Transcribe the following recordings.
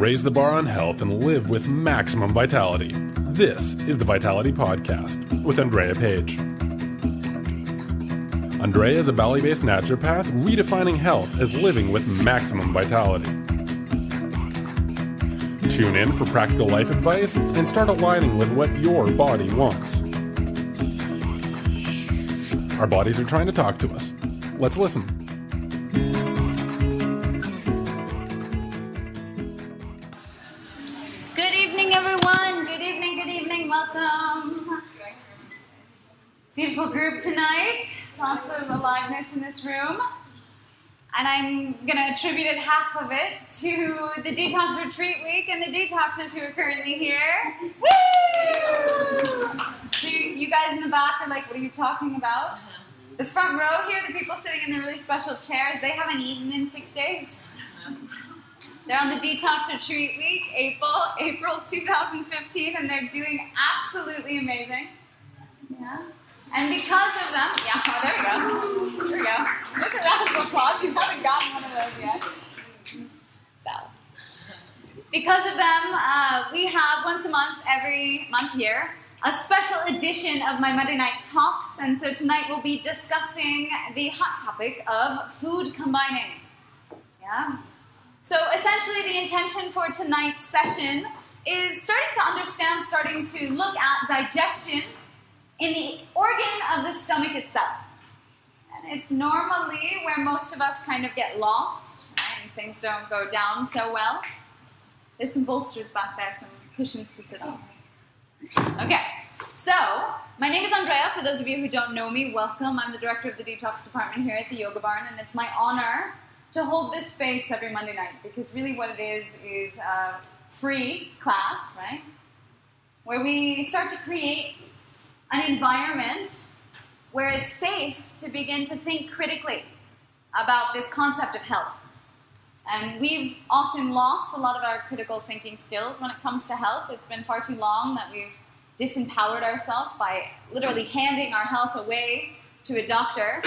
raise the bar on health and live with maximum vitality. This is the Vitality Podcast with Andréa Page. Andréa is a Bali-based naturopath redefining health as living with maximum vitality. Tune in for practical life advice and start aligning with what your body wants. Our bodies are trying to talk to us. Let's listen. Good evening, everyone. Good evening. Welcome. Beautiful group tonight. Lots of aliveness in this room. And I'm going to attribute half of it to the Detox Retreat Week and the detoxers who are currently here. Woo! So you guys in the back are like, what are you talking about? The front row here, the people sitting in the really special chairs, they haven't eaten in 6 days. They're on the Detox Retreat Week, April 2015, and they're doing absolutely amazing. Yeah. And because of them, there we go. There's a round of applause. You haven't gotten one of those yet. Bell. Because of them, we have once a month, every month here, a special edition of my Monday Night Talks. And so tonight we'll be discussing the hot topic of food combining. Yeah. So essentially the intention for tonight's session is starting to look at digestion in the organ of the stomach itself. And it's normally where most of us kind of get lost, right, and things don't go down so well. There's some bolsters back there, some cushions to sit on. Okay, so my name is Andréa. For those of you who don't know me, welcome. I'm the director of the detox department here at the Yoga Barn, and it's my honor to hold this space every Monday night, because really what it is a free class, right, where we start to create an environment where it's safe to begin to think critically about this concept of health. And we've often lost a lot of our critical thinking skills when it comes to health. It's been far too long that we've disempowered ourselves by literally handing our health away to a doctor.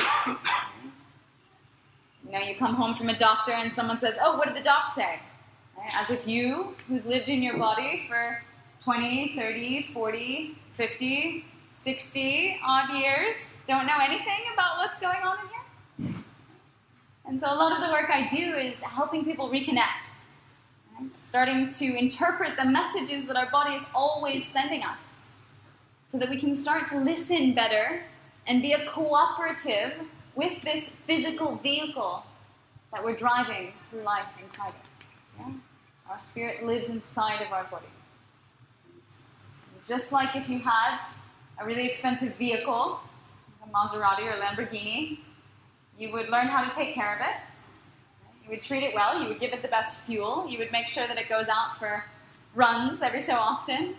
You know, you come home from a doctor and someone says, oh, what did the doc say? Right? As if you, who's lived in your body for 20, 30, 40, 50, 60 odd years, don't know anything about what's going on in here. And so a lot of the work I do is helping people reconnect, right? Starting to interpret the messages that our body is always sending us, so that we can start to listen better and be a cooperative with this physical vehicle that we're driving through life inside it. Yeah? Our spirit lives inside of our body. Just like if you had a really expensive vehicle, a Maserati or a Lamborghini, you would learn how to take care of it. You would treat it well. You would give it the best fuel. You would make sure that it goes out for runs every so often,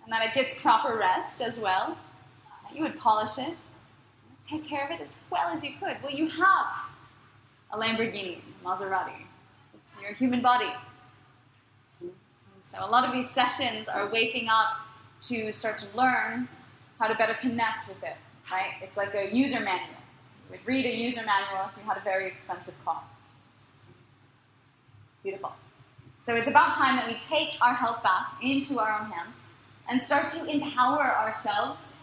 and that it gets proper rest as well. You would polish it, take care of it as well as you could. Well, you have a Lamborghini, Maserati. It's your human body. And so a lot of these sessions are waking up to start to learn how to better connect with it, right? It's like a user manual. You would read a user manual if you had a very expensive car. Beautiful. So it's about time that we take our health back into our own hands and start to empower ourselves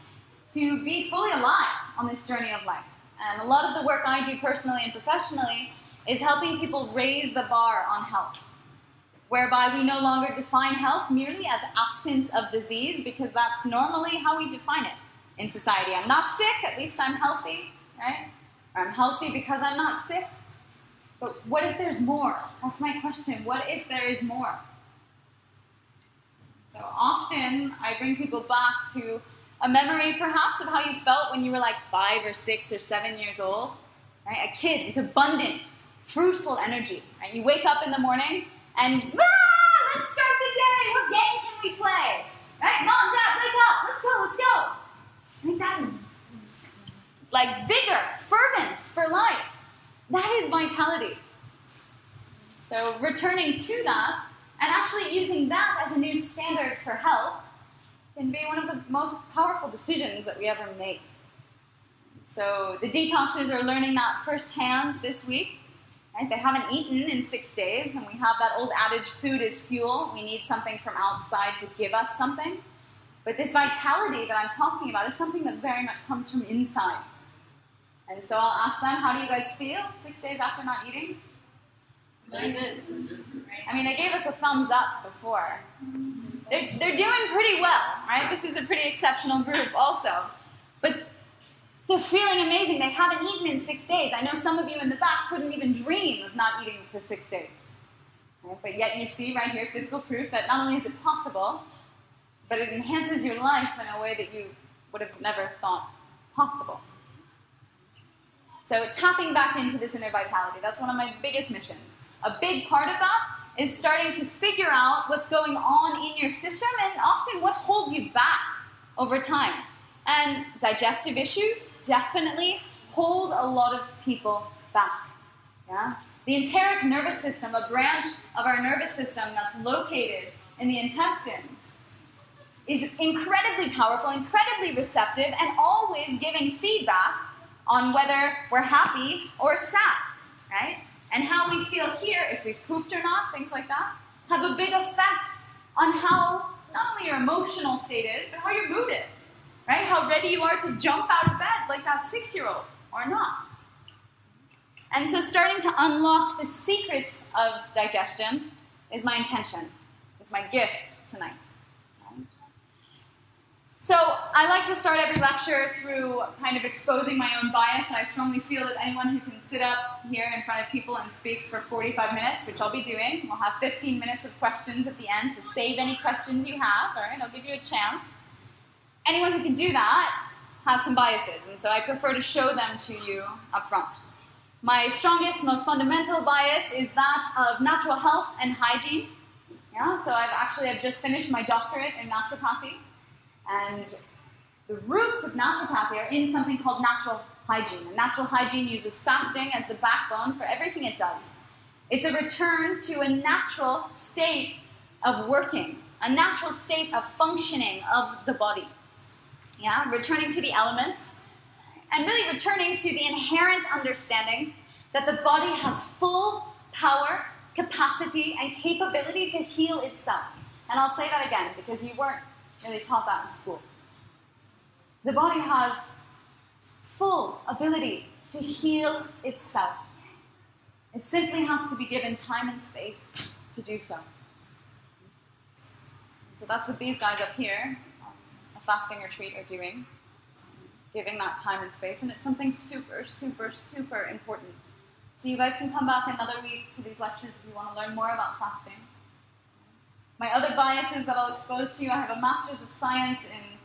to be fully alive on this journey of life. And a lot of the work I do personally and professionally is helping people raise the bar on health, whereby we no longer define health merely as absence of disease, because that's normally how we define it in society. I'm not sick, at least I'm healthy, right? Or I'm healthy because I'm not sick. But what if there's more? That's my question. What if there is more? So often I bring people back to a memory perhaps of how you felt when you were like 5 or 6 or 7 years old, right? A kid with abundant, fruitful energy, right? You wake up in the morning and, let's start the day. What game can we play? Right? Mom, Dad, wake up. Let's go. Like that is like vigor, fervence for life. That is vitality. So returning to that and actually using that as a new standard for health can be one of the most powerful decisions that we ever make. So the detoxers are learning that firsthand this week. Right? They haven't eaten in 6 days, and we have that old adage, food is fuel. We need something from outside to give us something. But this vitality that I'm talking about is something that very much comes from inside. And so I'll ask them, how do you guys feel 6 days after not eating? Very good. I mean, they gave us a thumbs up before. They're doing pretty well, right? This is a pretty exceptional group also. But they're feeling amazing. They haven't eaten in 6 days. I know some of you in the back couldn't even dream of not eating for 6 days. Right? But yet you see right here physical proof that not only is it possible, but it enhances your life in a way that you would have never thought possible. So tapping back into this inner vitality, that's one of my biggest missions. A big part of that is starting to figure out what's going on in your system and often what holds you back over time. And digestive issues definitely hold a lot of people back. Yeah? The enteric nervous system, a branch of our nervous system that's located in the intestines, is incredibly powerful, incredibly receptive, and always giving feedback on whether we're happy or sad, right? And how we feel here, if we've pooped or not, things like that, have a big effect on how not only your emotional state is, but how your mood is, right? How ready you are to jump out of bed like that 6-year-old or not. And so starting to unlock the secrets of digestion is my intention. It's my gift tonight. Right? So I like to start every lecture through kind of exposing my own bias, and I strongly feel that anyone who can sit up here in front of people and speak for 45 minutes, which I'll be doing, we'll have 15 minutes of questions at the end, so save any questions you have, all right? I'll give you a chance. Anyone who can do that has some biases, and so I prefer to show them to you up front. My strongest, most fundamental bias is that of natural health and hygiene. Yeah, so I've just finished my doctorate in naturopathy. And the roots of naturopathy are in something called natural hygiene. And natural hygiene uses fasting as the backbone for everything it does. It's a return to a natural state of working, a natural state of functioning of the body. Yeah, returning to the elements, and really returning to the inherent understanding that the body has full power, capacity, and capability to heal itself. And I'll say that again, because you weren't really taught that in school. The body has full ability to heal itself. It simply has to be given time and space to do so. So that's what these guys up here, a fasting retreat, are doing. Giving that time and space. And it's something super, super, super important. So you guys can come back another week to these lectures if you want to learn more about fasting. My other biases that I'll expose to you, I have a Master's of Science in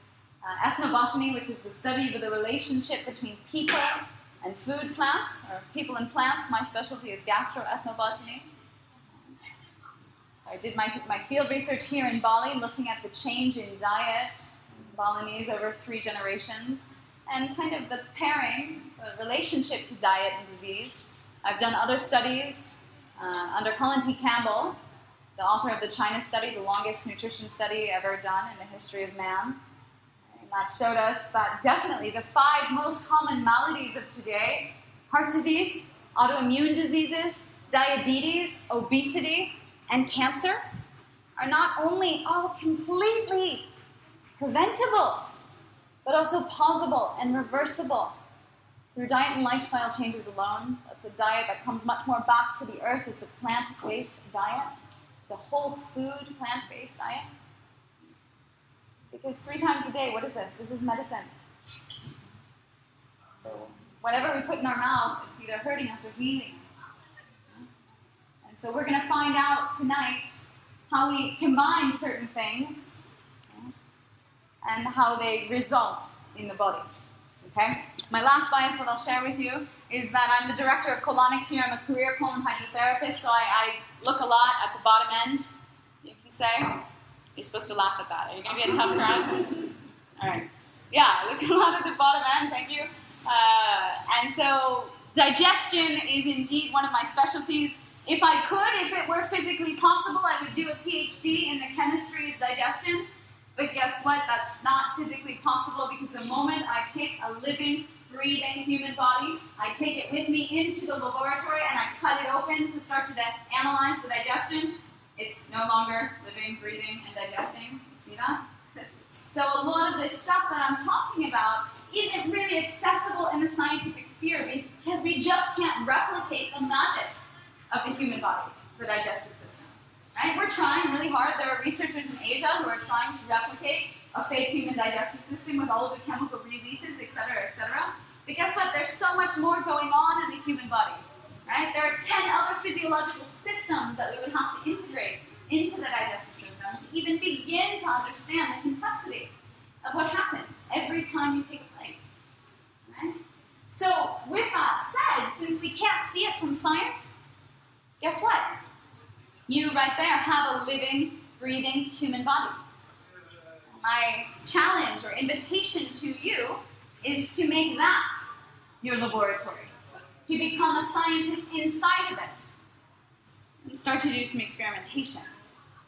ethnobotany, which is the study of the relationship between people and food plants, or people and plants. My specialty is gastroethnobotany. I did my field research here in Bali, looking at the change in diet in Balinese over 3 generations, and kind of the pairing, the relationship to diet and disease. I've done other studies under Colin T. Campbell, the author of the China study, the longest nutrition study ever done in the history of man. And that showed us that definitely the 5 most common maladies of today, heart disease, autoimmune diseases, diabetes, obesity, and cancer, are not only all completely preventable, but also pausable and reversible through diet and lifestyle changes alone. That's a diet that comes much more back to the earth. It's a plant-based diet. It's a whole food, plant-based diet. Because 3 times a day, what is this? This is medicine. So whatever we put in our mouth, it's either hurting us or healing us. And so we're going to find out tonight how we combine certain things and how they result in the body. Okay? My last bias that I'll share with you is that I'm the director of colonics here. I'm a career colon hydrotherapist, so I look a lot at the bottom end, you can say. You're supposed to laugh at that. Are you going to be a tough crowd? All right. Yeah, I look a lot at the bottom end, thank you. And so digestion is indeed one of my specialties. If I could, if it were physically possible, I would do a PhD in the chemistry of digestion. But guess what? That's not physically possible, because the moment I take a living breathing human body. I take it with me into the laboratory and I cut it open to start to analyze the digestion. It's no longer living, breathing, and digesting. You see that? So a lot of this stuff that I'm talking about isn't really accessible in the scientific sphere because we just can't replicate the magic of the human body, the digestive system. Right? We're trying really hard. There are researchers in Asia who are trying to replicate a fake human digestive system with all of the chemical releases, etc., etc. But guess what? There's so much more going on in the human body. Right? There are 10 other physiological systems that we would have to integrate into the digestive system to even begin to understand the complexity of what happens every time you take a bite. Right? So, with that said, since we can't see it from science, guess what? You right there have a living, breathing human body. My challenge or invitation to you is to make that your laboratory, to become a scientist inside of it, and start to do some experimentation,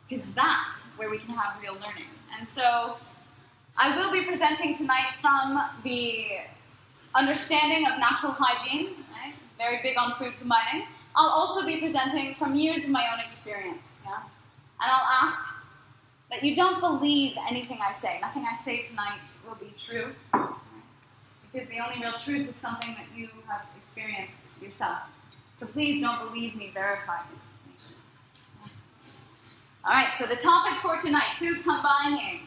because that's where we can have real learning. And so I will be presenting tonight from the understanding of natural hygiene, right? Very big on food combining. I'll also be presenting from years of my own experience, yeah? And I'll ask that you don't believe anything I say. Nothing I say tonight will be true, right? Because the only real truth is something that you have experienced yourself. So please don't believe me, verify me. All right, so the topic for tonight, food combining.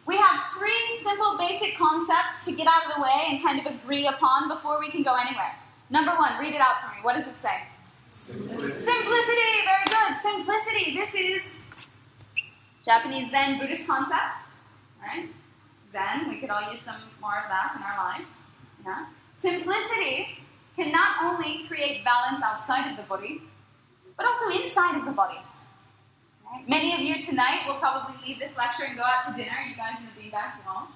We have 3 simple basic concepts to get out of the way and kind of agree upon before we can go anywhere. Number 1, read it out for me. What does it say? Simplicity. Very good. Simplicity. This is Japanese Zen Buddhist concept. Right? Zen. We could all use some more of that in our lives. Yeah? Simplicity can not only create balance outside of the body, but also inside of the body. Right? Many of you tonight will probably leave this lecture and go out to dinner. You guys in the beanbags won't.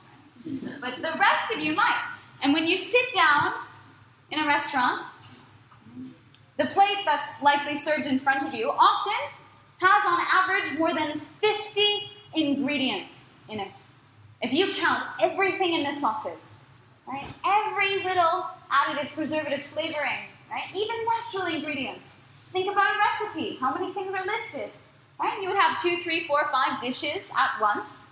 Right? But the rest of you might. And when you sit down in a restaurant, the plate that's likely served in front of you often has on average more than 50 ingredients in it. If you count everything in the sauces, right? Every little additive, preservative, flavoring, right? Even natural ingredients. Think about a recipe. How many things are listed? Right? You would have 2, 3, 4, 5 dishes at once.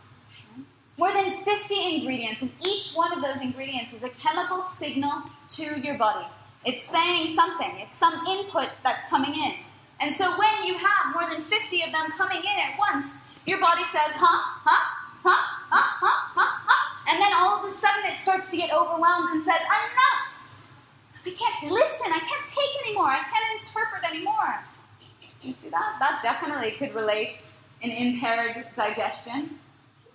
More than 50 ingredients, and each one of those ingredients is a chemical signal to your body. It's saying something. It's some input that's coming in. And so when you have more than 50 of them coming in at once, your body says, and then all of a sudden it starts to get overwhelmed and says, enough! I can't listen. I can't take anymore. I can't interpret anymore. You see that? That definitely could relate in impaired digestion.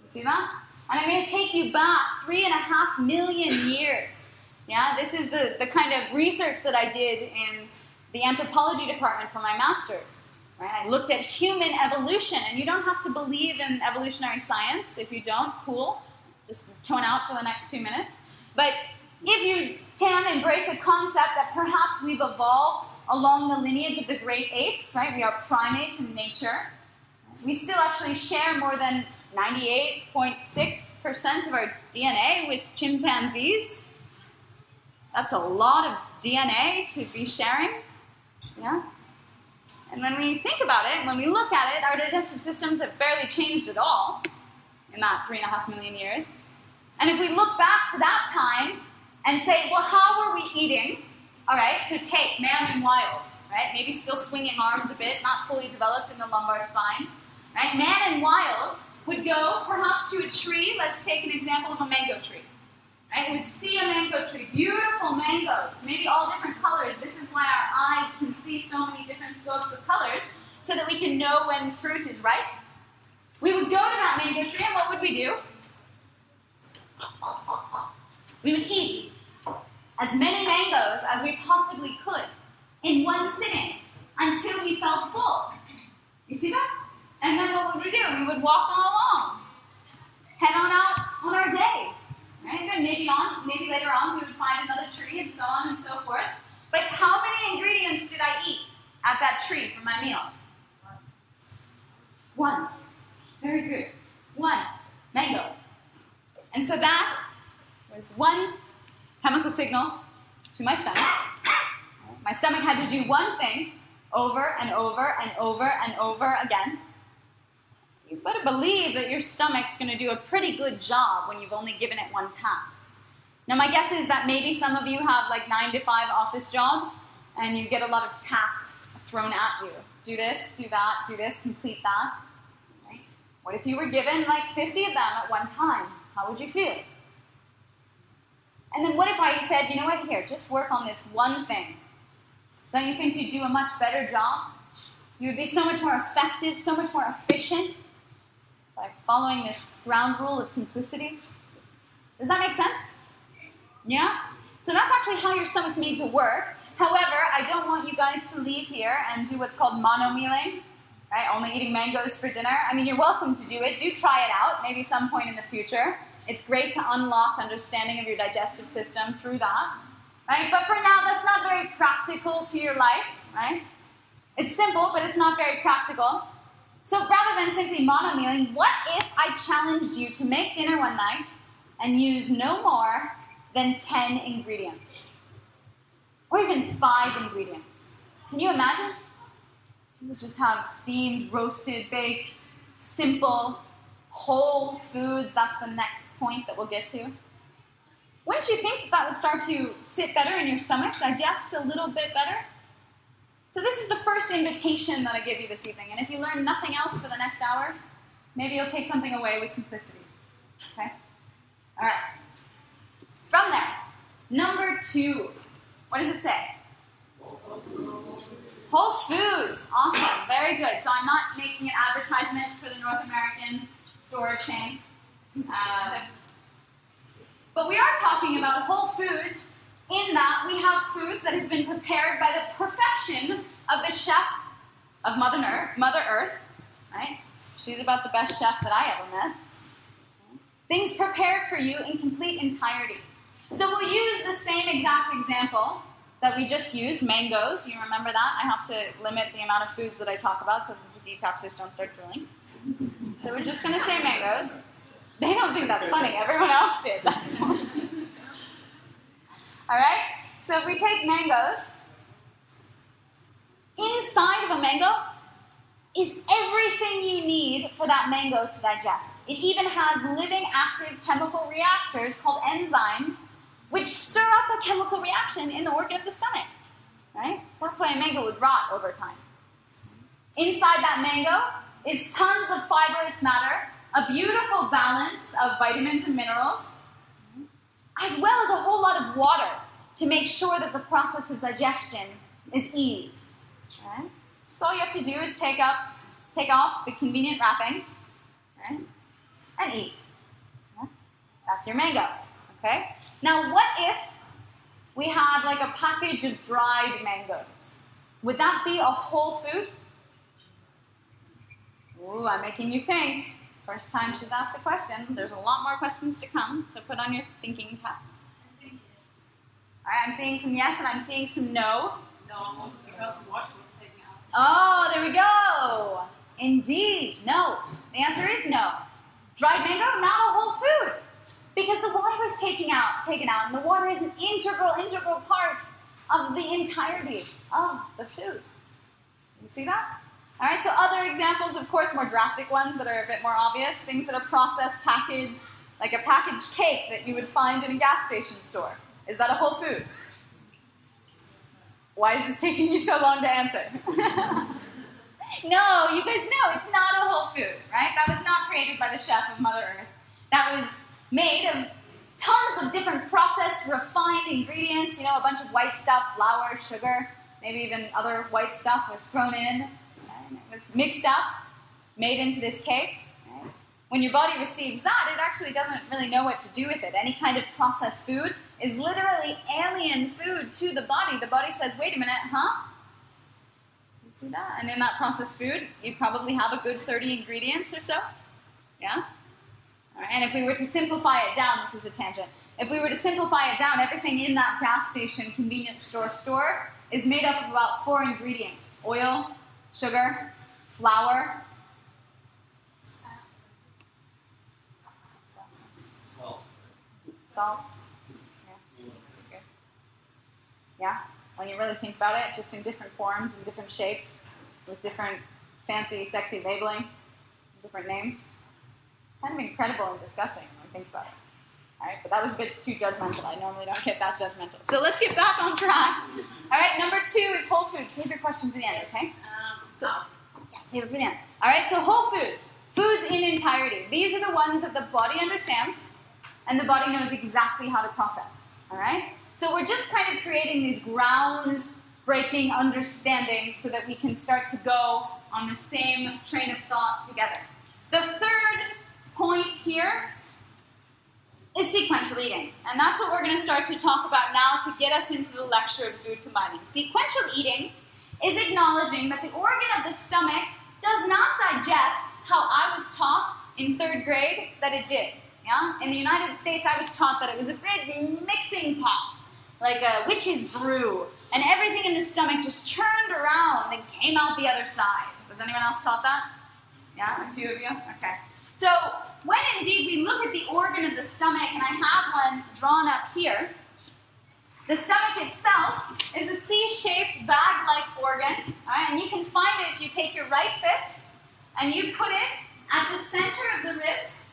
You see that? And I'm going to take you back 3.5 million years. Yeah, this is the kind of research that I did in the anthropology department for my master's. Right? I looked at human evolution, and you don't have to believe in evolutionary science. If you don't, cool. Just tone out for the next 2 minutes. But if you can embrace a concept that perhaps we've evolved along the lineage of the great apes, right? We are primates in nature. We still actually share more than 98.6% of our DNA with chimpanzees. That's a lot of DNA to be sharing. Yeah? And when we think about it, when we look at it, our digestive systems have barely changed at all in that 3.5 million years. And if we look back to that time and say, well, how were we eating? All right, so take man and wild, right? Maybe still swinging arms a bit, not fully developed in the lumbar spine. Right? Man and wild would go perhaps to a tree. Let's take an example of a mango tree. Right? We'd see a mango tree, beautiful mangoes, maybe all different colors. This is why our eyes can see so many different scopes of colors, so that we can know when fruit is ripe. We would go to that mango tree, and what would we do? We would eat as many mangoes as we possibly could in one sitting until we felt full. You see that? And then what would we do? We would walk on along, head on out on our day. Right? Then maybe later on we would find another tree and so on and so forth. But how many ingredients did I eat at that tree for my meal? 1. Very good. 1. Mango. And so that was 1 chemical signal to my stomach. My stomach had to do one thing over and over and over and over again. You better believe that your stomach's going to do a pretty good job when you've only given it one task. Now, my guess is that maybe some of you have like 9 to 5 office jobs, and you get a lot of tasks thrown at you. Do this, do that, do this, complete that. Right? What if you were given like 50 of them at one time? How would you feel? And then what if I said, you know what, here, just work on this one thing. Don't you think you'd do a much better job? You would be so much more effective, so much more efficient by following this ground rule of simplicity. Does that make sense? Yeah? So that's actually how your stomach's made to work. However, I don't want you guys to leave here and do what's called mono-mealing, right? Only eating mangoes for dinner. I mean, you're welcome to do it. Do try it out, maybe some point in the future. It's great to unlock understanding of your digestive system through that, right? But for now, that's not very practical to your life, right? It's simple, but it's not very practical. So rather than simply mono-mealing, what if I challenged you to make dinner one night and use no more than 10 ingredients? Or even 5 ingredients. Can you imagine? You would just have steamed, roasted, baked, simple, whole foods. That's the next point that we'll get to. Wouldn't you think that would start to sit better in your stomach, digest a little bit better? So this is the first invitation that I give you this evening. And if you learn nothing else for the next hour, maybe you'll take something away with simplicity. Okay? All right. From there, number 2. What does it say? Whole foods. Awesome. Very good. So I'm not making an advertisement for the North American store chain. But we are talking about whole foods in that we have foods that have been prepared by the perfection of the chef of Mother Earth. Right? She's about the best chef that I ever met. Things prepared for you in complete entirety. So we'll use the same exact example that we just used, mangoes. You remember that? I have to limit the amount of foods that I talk about so that the detoxers don't start drooling. So we're just going to say mangoes. They don't think that's funny. Everyone else did. That's fine. All right? So if we take mangoes, inside of a mango is everything you need for that mango to digest. It even has living, active chemical reactors called enzymes, which stir up a chemical reaction in the organ of the stomach. Right? That's why a mango would rot over time. Inside that mango is tons of fibrous matter, a beautiful balance of vitamins and minerals, as well as a whole lot of water to make sure that the process of digestion is eased. Right? So all you have to do is take off the convenient wrapping, right, and eat. Yeah? That's your mango. Okay? Now, what if we had like a package of dried mangoes? Would that be a whole food? Ooh, I'm making you think. First time she's asked a question. There's a lot more questions to come, so put on your thinking caps. All right, I'm seeing some yes and I'm seeing some no. No, because the water was taken out. Oh, there we go. Indeed, no. The answer is no. Dried mango, not a whole food. Because the water was taken out, and the water is an integral part of the entirety of the food. You see that? All right, so other examples, of course, more drastic ones that are a bit more obvious, things that are processed, packaged, like a packaged cake that you would find in a gas station store. Is that a whole food? Why is this taking you so long to answer? No, you guys know it's not a whole food, right? That was not created by the chef of Mother Earth. That was made of tons of different processed, refined ingredients, a bunch of white stuff, flour, sugar, maybe even other white stuff was thrown in, and it was mixed up, made into this cake. Right? When your body receives that, it actually doesn't really know what to do with it. Any kind of processed food is literally alien food to the body. The body says, wait a minute, huh? You see that? And in that processed food, you probably have a good 30 ingredients or so. Yeah? All right, and if we were to simplify it down, this is a tangent. If we were to simplify it down, everything in that gas station convenience store is made up of about 4 ingredients. Oil, sugar, flour, salt. Yeah. Yeah? When you really think about it, just in different forms and different shapes, with different fancy, sexy labeling, different names. Kind of incredible and disgusting when you think about it. All right, but that was a bit too judgmental. I normally don't get that judgmental. So let's get back on track. All right, number 2 is whole foods. Save your question for the end, okay? Save it for the end. All right, so whole foods. Foods in entirety. These are the ones that the body understands and the body knows exactly how to process. All right? So we're just kind of creating these ground-breaking understandings so that we can start to go on the same train of thought together. The third point here is sequential eating. And that's what we're going to start to talk about now to get us into the lecture of food combining. Sequential eating is acknowledging that the organ of the stomach does not digest how I was taught in 3rd grade that it did. Yeah? In the United States, I was taught that it was a big mixing pot, like a witch's brew, and everything in the stomach just churned around and came out the other side. Was anyone else taught that? Yeah, a few of you? Okay. So when indeed we look at the organ of the stomach, and I have one drawn up here, the stomach itself is a C-shaped bag-like organ, all right? And you can find it if you take your right fist and you put it at the center of the ribs,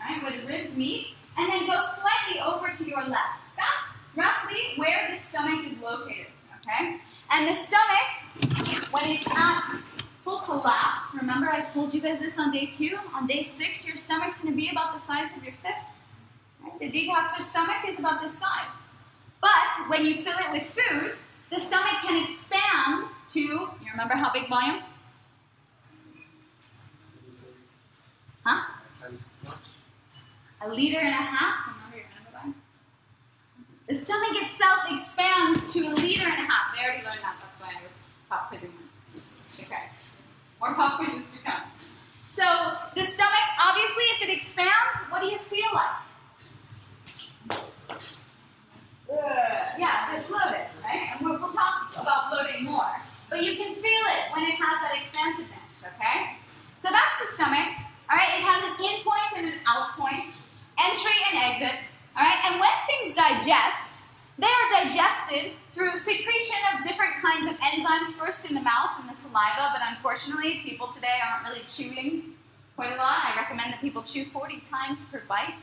all right, where the ribs meet, and then go slightly over to your left. That's roughly where the stomach is located, okay? And the stomach, when it's at full collapse, remember I told you guys this on day 2, on day 6, your stomach's going to be about the size of your fist. Right? The detoxer stomach is about this size. But when you fill it with food, the stomach can expand to, you remember how big volume? Huh? 1.5 liters. Remember your number volume? The stomach itself expands to 1.5 liters. They already learned that. That's why I was pop quizzing them. Okay. More pop quizzes to come. So the stomach, obviously, if it expands, what do you feel like? Yeah, it's bloated, right? And we'll talk about bloating more. But you can feel it when it has that expansiveness, okay? So that's the stomach, all right? It has an in point and an out point, entry and exit, all right? And when things digest, they are digested through secretion of different kinds of enzymes, first in the mouth and the saliva, but unfortunately, people today aren't really chewing quite a lot. I recommend that people chew 40 times per bite.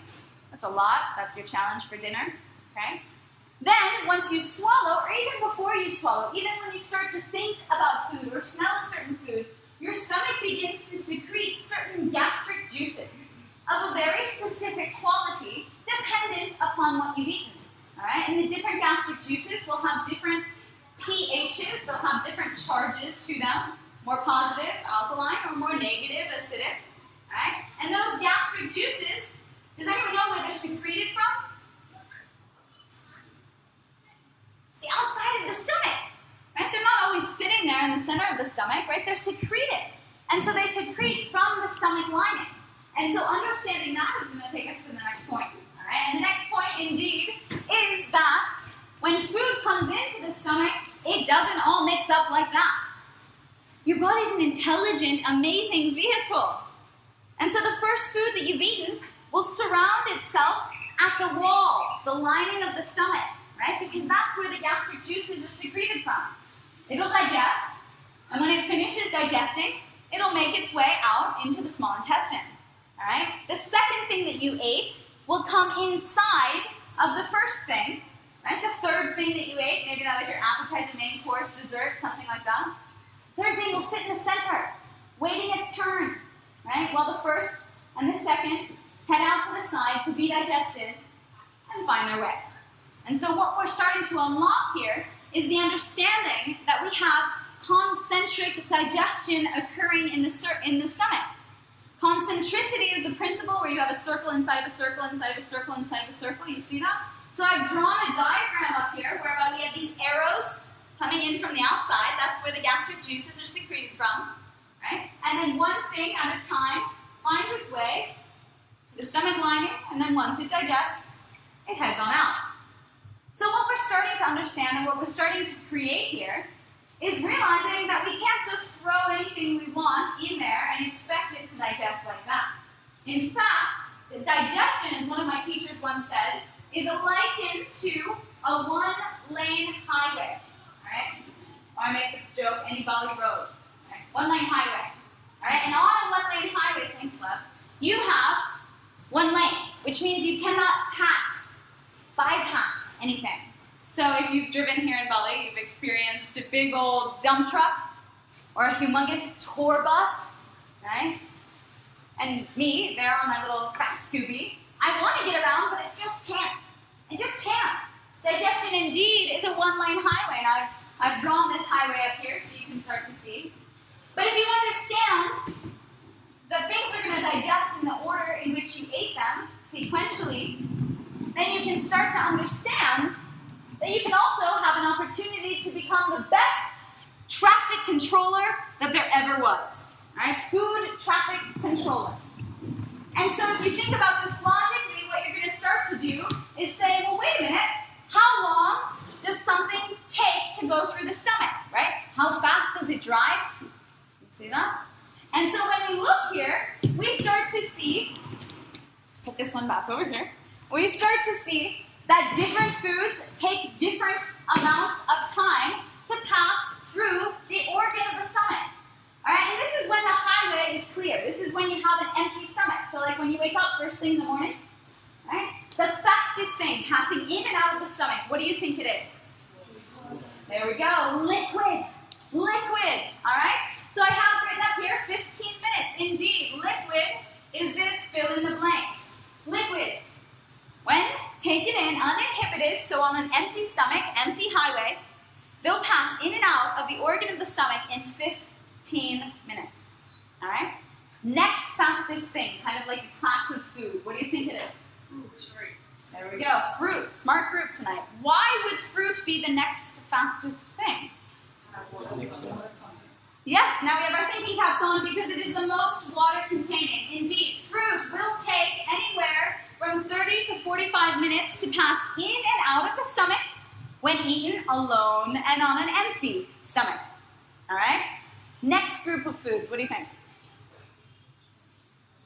That's a lot. That's your challenge for dinner, okay? Then, once you swallow, or even before you swallow, even when you start to think about food or smell a certain food, your stomach begins to secrete certain gastric juices of a very specific quality dependent upon what you've eaten. All right? And the different gastric juices will have different pHs, they'll have different charges to them, more positive, alkaline, or more negative, acidic. All right? And those gastric juices, does anyone know where they're secreted from? The outside of the stomach, right? They're not always sitting there in the center of the stomach, right? They're secreted. And so they secrete from the stomach lining. And so understanding that is going to take us to the next point, all right? And the next point, indeed, is that when food comes into the stomach, it doesn't all mix up like that. Your body's an intelligent, amazing vehicle. And so the first food that you've eaten will surround itself at the wall, the lining of the stomach, right? Because that's where the gastric juices are secreted from. It'll digest, and when it finishes digesting, it'll make its way out into the small intestine, all right? The second thing that you ate will come inside of the first thing, right? The third thing that you ate, maybe that was your appetizer, main course, dessert, something like that. Third thing will sit in the center, waiting its turn, right? While the first and the second head out to the side to be digested and find their way. And so what we're starting to unlock here is the understanding that we have concentric digestion occurring in the stomach. Concentricity is the principle where you have a circle inside of a circle, inside of a circle, inside of a circle. You see that? So I've drawn a diagram up here whereby we have these arrows coming in from the outside. That's where the gastric juices are secreted from, right? And then one thing at a time finds its way to the stomach lining, and then once it digests, it heads on out. So what we're starting to understand and what we're starting to create here is realizing that we can't just throw anything we want in there and expect it to digest like that. In fact, digestion, as one of my teachers once said, is likened to a one lane highway, all right? Or I make the joke, any valley road, right? One lane highway, all right? And on a one lane highway, thanks, love, you have one lane, which means you cannot bypass anything. So if you've driven here in Bali, you've experienced a big old dump truck or a humongous tour bus, right? And me, there on my little fast Scooby, I want to get around, but it just can't. It just can't. Digestion indeed is a one-lane highway, and I've drawn this highway up here so you can start to see. But if you understand that things are going to digest in the order in which you ate them, sequentially, then you can start to understand that you can also have an opportunity to become the best traffic controller that there ever was. Right? Food traffic controller. And so if you think about this logically, what you're going to start to do is say, well, wait a minute, how long does something take to go through the stomach, right? How fast does it drive? You see that? And so when we look here, we start to see, put this one back over here, we start to see that different foods take different amounts of time to pass through the organ of the stomach. All right, and this is when the highway is clear. This is when you have an empty stomach. So like when you wake up first thing in the morning, right? The fastest thing passing in and out of the stomach, what do you think it is? There we go, liquid, all right? So I have written up here 15 minutes. Indeed, liquid is this fill in the blank. Liquids, when taken in uninhibited, so on an empty stomach, empty highway, they'll pass in and out of the organ of the stomach in 15 minutes, all right? Next fastest thing, kind of like a class of food. What do you think it is? Fruit. There we go, fruit. Smart group tonight. Why would fruit be the next fastest thing? Yes, now we have our thinking caps on because it is the most water containing. Indeed, fruit will take anywhere from 30 to 45 minutes to pass in and out of the stomach when eaten alone and on an empty stomach, all right? Next group of foods, what do you think?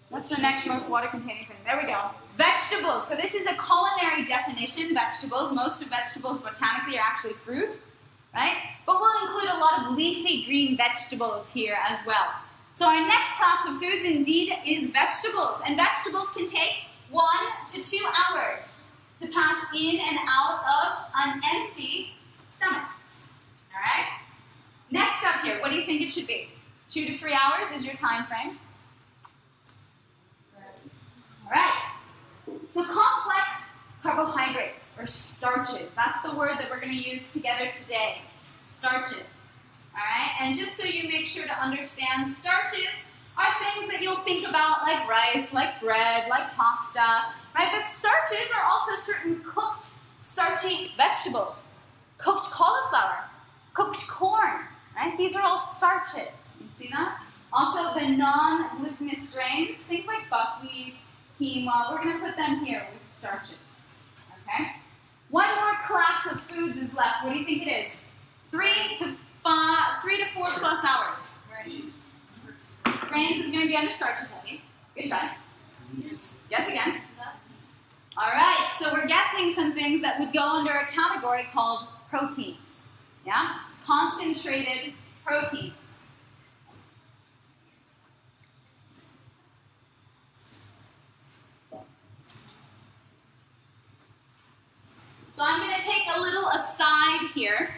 What's the next most water-containing thing? There we go. Vegetables. So this is a culinary definition, vegetables. Most of vegetables botanically are actually fruit, right? But we'll include a lot of leafy green vegetables here as well. So our next class of foods indeed is vegetables. And vegetables can take 1 to 2 hours to pass in and out of an empty stomach, all right? Next up here, what do you think it should be? 2 to 3 hours is your time frame. All right. So complex carbohydrates or starches. That's the word that we're going to use together today. Starches. All right. And just so you make sure to understand, starches are things that you'll think about like rice, like bread, like pasta, right? But starches are also certain cooked, starchy vegetables. Cooked cauliflower, cooked corn, right? These are all starches. You see that? Also the non-glutinous grains, things like buckwheat, quinoa, we're going to put them here with starches, okay? One more class of foods is left. What do you think it is? 3 to 4 plus hours. Grains is going to be under starches, I think. Good try. Guess again. All right, so we're guessing some things that would go under a category called proteins, yeah? Concentrated proteins. So I'm going to take a little aside here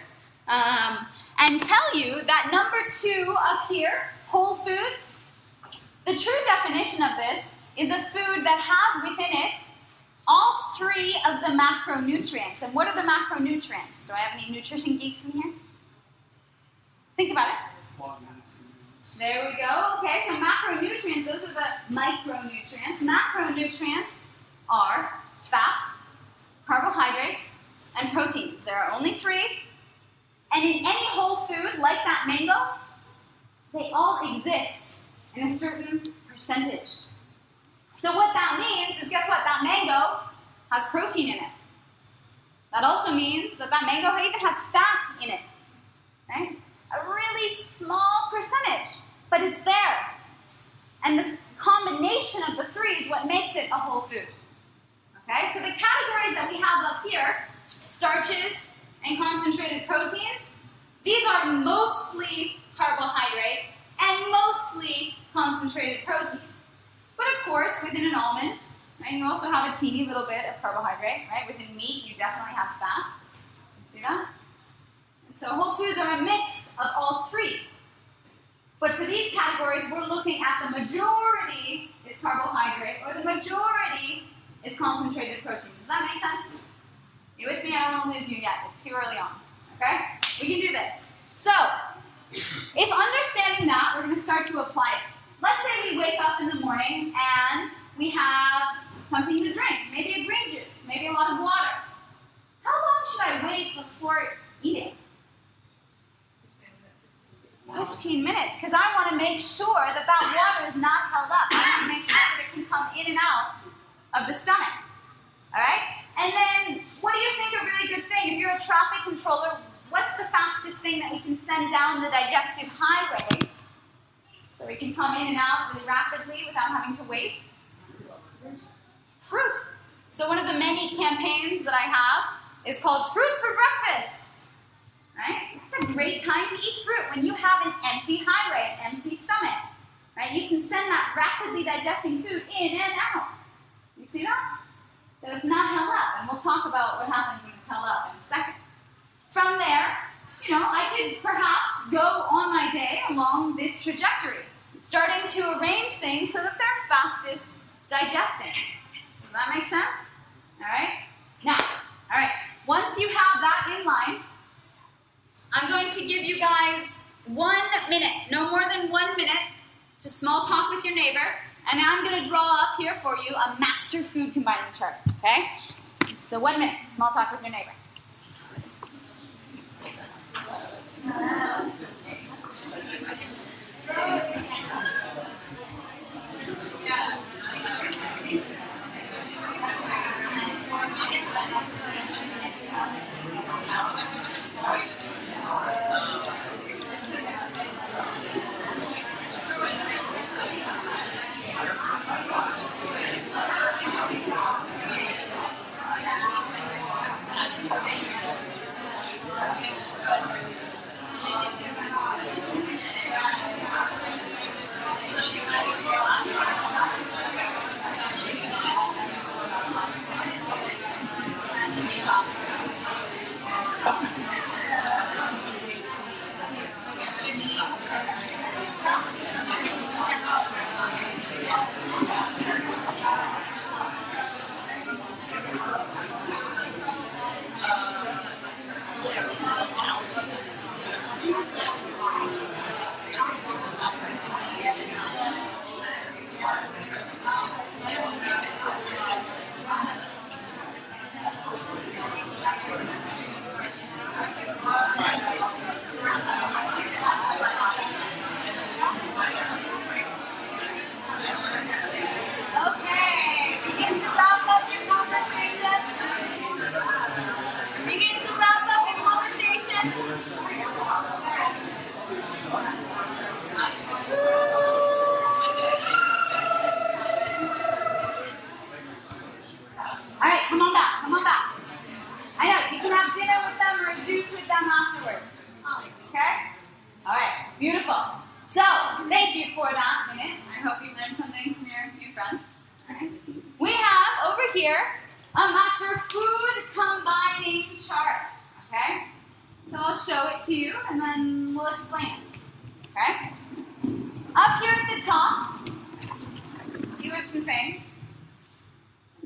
and tell you that number 2 up here, whole foods, the true definition of this is a food that has within it all 3 of the macronutrients. And what are the macronutrients? Do I have any nutrition geeks in here? Think about it. There we go. Okay, so macronutrients, those are the micronutrients. Macronutrients are fats, carbohydrates, and proteins. There are only 3. And in any whole food, like that mango, they all exist in a certain percentage. So what that means is, guess what? That mango has protein in it. That also means that mango even has fat in it. Right? A really small percentage, but it's there. And the combination of the 3 is what makes it a whole food. Okay, so the categories that we have up here, starches and concentrated proteins, these are mostly carbohydrate and mostly concentrated protein. But of course, within an almond, right, you also have a teeny little bit of carbohydrate, right? Within meat, you definitely have fat. See that? And so whole foods are a mix of all three. But for these categories, we're looking at the majority is carbohydrate or the majority is concentrated protein. Does that make sense? You with me? I don't want to lose you yet. It's too early on. Okay? We can do this. So, if understanding that, we're going to start to apply it. Let's say we wake up in the morning and we have something to drink. Maybe a green juice, maybe a lot of water. How long should I wait before eating? 15 minutes, because I want to make sure that that water is not held up. I want to make sure that it can come in and out of the stomach. All right? And then, what do you think a really good thing? If you're a traffic controller, what's the fastest thing that we can send down the digestive highway so we can come in and out really rapidly without having to wait? Fruit. So one of the many campaigns that I have is called Fruit for Breakfast. Right? That's a great time to eat fruit when you have an empty highway, an empty stomach. Right? You can send that rapidly digesting food in and out. You see that? So it's not held up, and we'll talk about what happens when it's held up in a second. From there, I could perhaps go on my day along this trajectory, starting to arrange things so that they're fastest digesting. Does that make sense? All right? Now, once you have that in line, I'm going to give you guys 1 minute, no more than 1 minute, to small talk with your neighbor, and I'm going to draw up here for you a master food combining chart, okay? So 1 minute, small talk with your neighbor.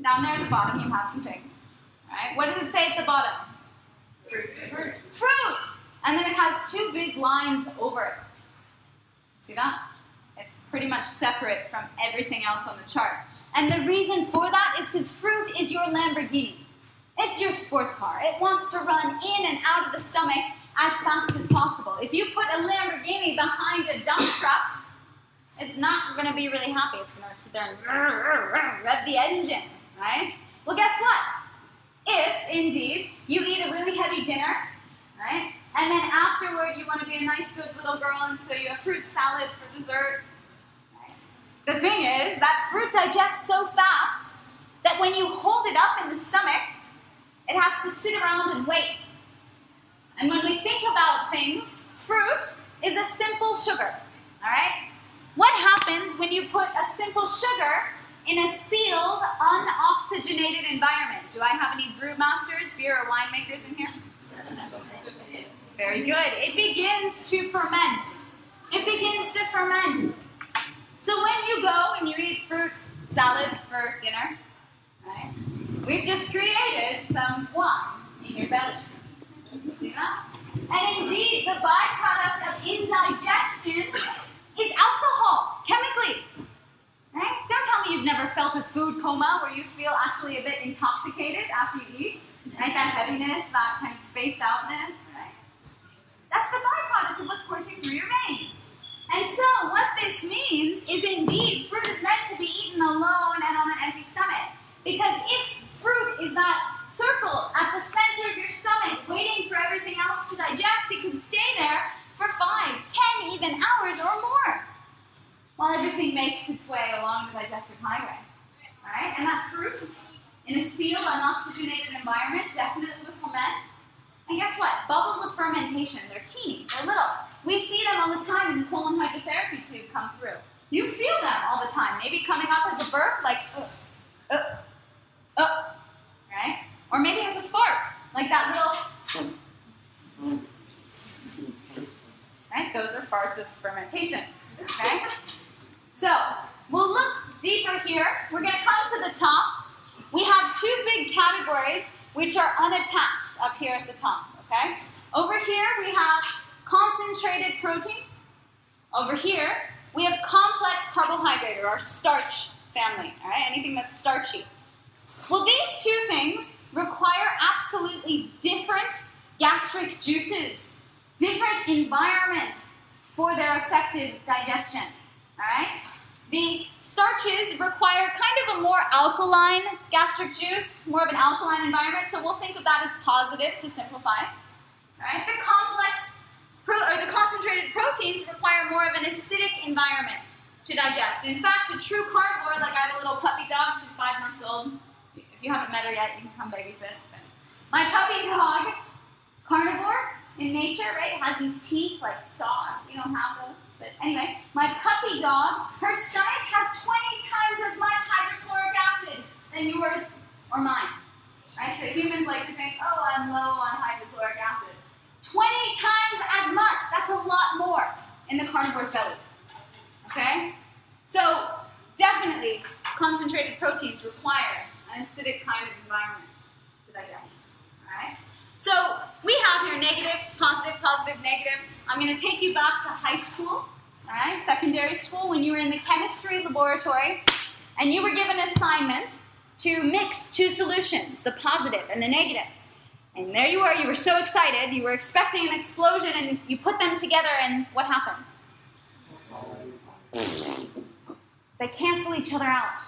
Down there at the bottom, you have some things. Right? What does it say at the bottom? Fruit. Fruit! And then it has 2 big lines over it. See that? It's pretty much separate from everything else on the chart. And the reason for that is because fruit is your Lamborghini. It's your sports car. It wants to run in and out of the stomach as fast as possible. If you put a Lamborghini behind a dump truck, it's not going to be really happy. It's going to sit there and rev the engine, right? Well, guess what? If, indeed, you eat a really heavy dinner, right, and then afterward you want to be a nice, good little girl, and so you have fruit salad for dessert, right? The thing is, that fruit digests so fast that when you hold it up in the stomach, it has to sit around and wait. And when we think about things, fruit is a simple sugar, all right? What happens when you put a simple sugar in a sealed, unoxygenated environment? Do I have any brewmasters, beer or winemakers in here? Very good. It begins to ferment. It begins to ferment. So when you go and you eat fruit salad for dinner, right, we've just created some wine in your belly. See that? And indeed, the byproduct of indigestion is alcohol, chemically. Right? Don't tell me you've never felt a food coma where you feel actually a bit intoxicated after you eat. Right? That heaviness, that kind of spaced outness. Right? That's the byproduct of what's coursing through your veins. And so what this means is indeed fruit is meant to be eaten alone and on an empty stomach. Because if fruit is that circle at the center of your stomach waiting for everything else to digest, it can stay there for 5, 10, even hours or more while everything makes its way along the digestive highway. Alright? And that fruit in a sealed, unoxygenated environment definitely will ferment. And guess what? Bubbles of fermentation, they're teeny, they're little. We see them all the time in the colon hydrotherapy tube come through. You feel them all the time. Maybe coming up as a burp, like, right? Or maybe as a fart, like that little, right? Those are farts of fermentation, okay? So, we'll look deeper here. We're going to come to the top. We have 2 big categories which are unattached up here at the top, okay? Over here, we have concentrated protein. Over here, we have complex carbohydrate, or our starch family, all right? Anything that's starchy. Well, these 2 things require absolutely different gastric juices, different environments for their effective digestion, all right? The starches require kind of a more alkaline gastric juice, more of an alkaline environment, so we'll think of that as positive to simplify. All right? The concentrated proteins require more of an acidic environment to digest. In fact, a true carnivore, like I have a little puppy dog, she's 5 months old. If you haven't met her yet, you can come babysit. My puppy dog, carnivore in nature, right, has these teeth like saw. We don't have those. But anyway, my puppy dog, her stomach has 20 times as much hydrochloric acid than yours or mine. Right? So humans like to think, oh, I'm low on hydrochloric acid. 20 times as much. That's a lot more in the carnivore's belly. Okay? So definitely concentrated proteins require an acidic kind of environment to digest. Alright? So we have here negative, positive, positive, negative. I'm going to take you back to high school, alright, secondary school, when you were in the chemistry laboratory, and you were given an assignment to mix 2 solutions, the positive and the negative. And there you were so excited, you were expecting an explosion, and you put them together, and what happens? They cancel each other out.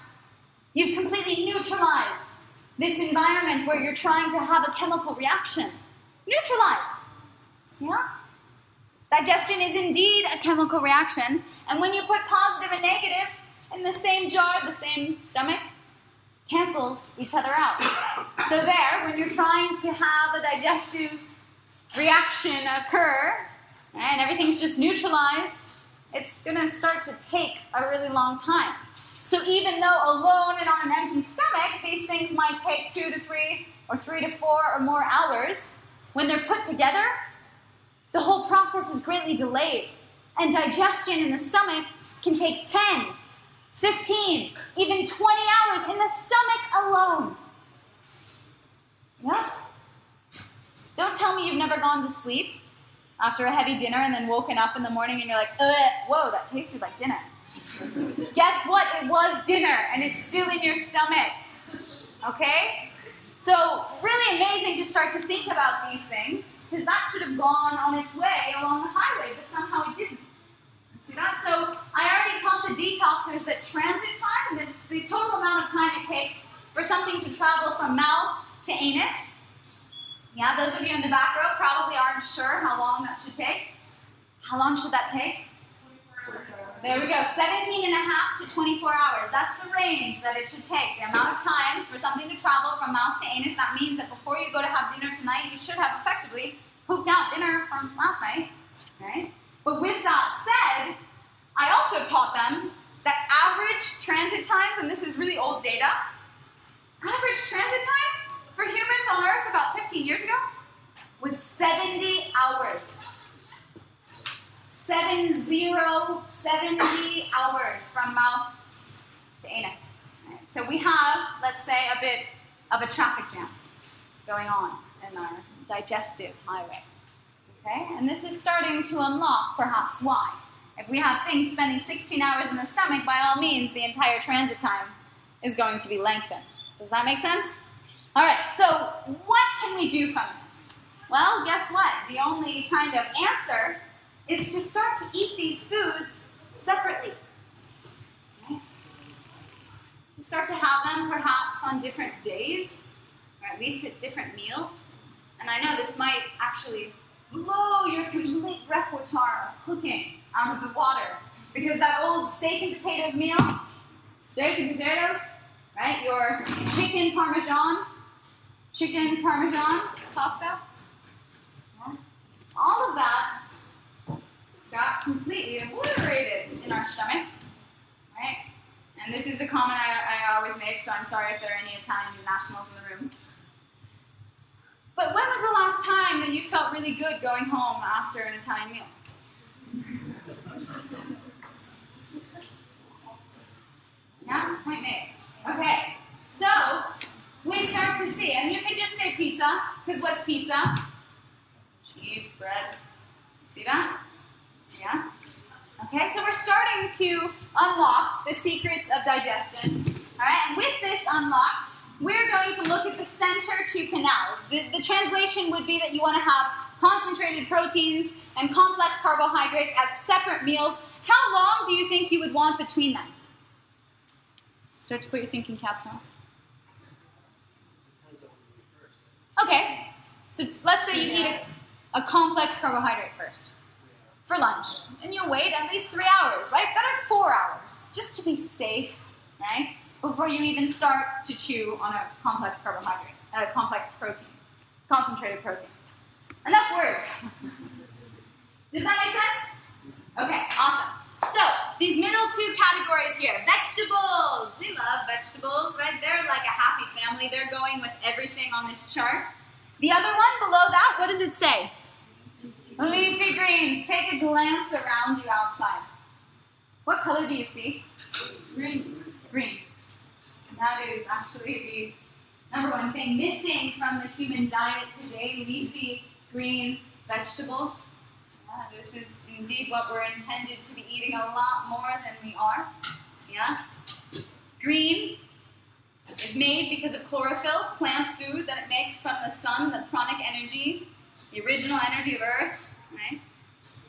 You've completely neutralized this environment where you're trying to have a chemical reaction. Neutralized. Yeah? Digestion is indeed a chemical reaction, and when you put positive and negative in the same jar, the same stomach, cancels each other out. So there, when you're trying to have a digestive reaction occur, and everything's just neutralized, it's going to start to take a really long time. So even though alone and on an empty stomach, these things might take 2 to 3 or 3 to 4 or more hours, when they're put together, the whole process is greatly delayed. And digestion in the stomach can take 10, 15, even 20 hours in the stomach alone. Yeah? Don't tell me you've never gone to sleep after a heavy dinner and then woken up in the morning and you're like, whoa, that tasted like dinner. Guess what? It was dinner, and it's still in your stomach. Okay? So, really amazing to start to think about these things, because that should have gone on its way along the highway, but somehow it didn't. See that? So, I already taught the detoxers that transit time, that's the total amount of time it takes for something to travel from mouth to anus. Yeah, those of you in the back row probably aren't sure how long that should take. How long should that take? There we go, 17 and a half to 24 hours. That's the range that it should take. The amount of time for something to travel from mouth to anus. That means that before you go to have dinner tonight, you should have effectively pooped out dinner from last night, right? But with that said, I also taught them that average transit times, and this is really old data, average transit time for humans on Earth about 15 years ago was 70 hours. 70 hours from mouth to anus. Right? So we have, let's say, a bit of a traffic jam going on in our digestive highway. Okay? And this is starting to unlock perhaps why. If we have things spending 16 hours in the stomach, by all means, the entire transit time is going to be lengthened. Does that make sense? All right, so what can we do from this? Well, guess what? The only kind of answer is to start to eat these foods separately. Okay? To start to have them perhaps on different days, or at least at different meals. And I know this might actually blow your complete repertoire of cooking out of the water. Because that old steak and potatoes meal, steak and potatoes, right? Your chicken parmesan pasta, yeah. All of that got completely obliterated in our stomach, right? And this is a comment I always make, so I'm sorry if there are any Italian nationals in the room. But when was the last time that you felt really good going home after an Italian meal? Yeah, point made. Okay, so we start to see, and you can just say pizza, because what's pizza? Cheese, bread. See that? Yeah? Okay, so we're starting to unlock the secrets of digestion. All right, and with this unlocked, we're going to look at the center two canals. The translation would be that you want to have concentrated proteins and complex carbohydrates at separate meals. How long do you think you would want between them? Start to put your thinking caps on. Okay, so let's say you eat a complex carbohydrate first for lunch, and you'll wait at least 3 hours, right? Better 4 hours, just to be safe, right? Before you even start to chew on a complex carbohydrate, a complex protein, concentrated protein. Enough words. Does that make sense? Okay, awesome. So, these middle two categories here, vegetables. We love vegetables, right? They're like a happy family. They're going with everything on this chart. The other one below that, what does it say? Leafy greens. Take a glance around you outside. What color do you see? Green. Green. And that is actually the number one thing missing from the human diet today, leafy green vegetables. This is indeed what we're intended to be eating a lot more than we are. Yeah? Green is made because of chlorophyll, plant food that it makes from the sun, the pranic energy, the original energy of Earth. Right?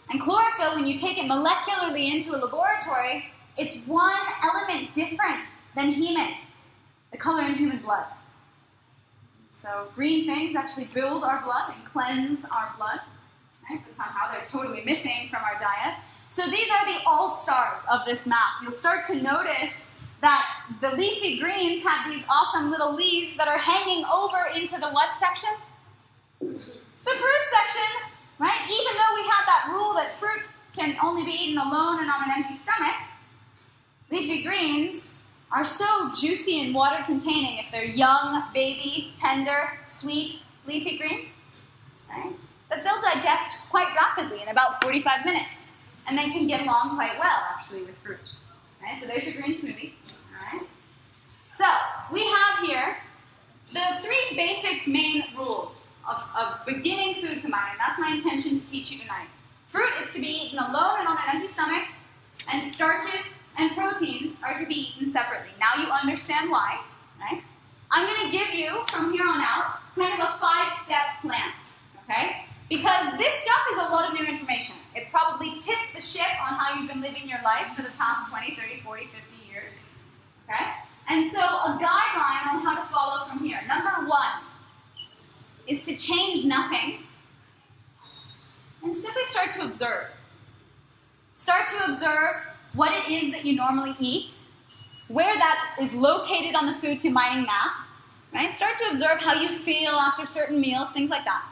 And chlorophyll, when you take it molecularly into a laboratory, it's one element different than hemin, the color in human blood. So green things actually build our blood and cleanse our blood. Right? But somehow they're totally missing from our diet. So these are the all-stars of this map. You'll start to notice that the leafy greens have these awesome little leaves that are hanging over into the what section? The fruit section, right? Even though we have that rule that fruit can only be eaten alone and on an empty stomach, leafy greens are so juicy and water-containing if they're young, baby, tender, sweet leafy greens, right? That they'll digest quite rapidly in about 45 minutes. And they can get along quite well, actually, with fruit. Right? So there's your green smoothie. All right? So we have here the three basic main rules of beginning food combining. That's my intention to teach you tonight. Fruit is to be eaten alone and on an empty stomach, and starches and proteins are to be eaten separately. Now you understand why, right? I'm going to give you, from here on out, kind of a 5-step plan, okay? Because this stuff is a lot of new information. It probably tipped the ship on how you've been living your life for the past 20, 30, 40, 50 years. Okay? And so a guideline on how to follow from here. Number 1 is to change nothing and simply start to observe. Start to observe what it is that you normally eat, where that is located on the food combining map. Right? Start to observe how you feel after certain meals, things like that.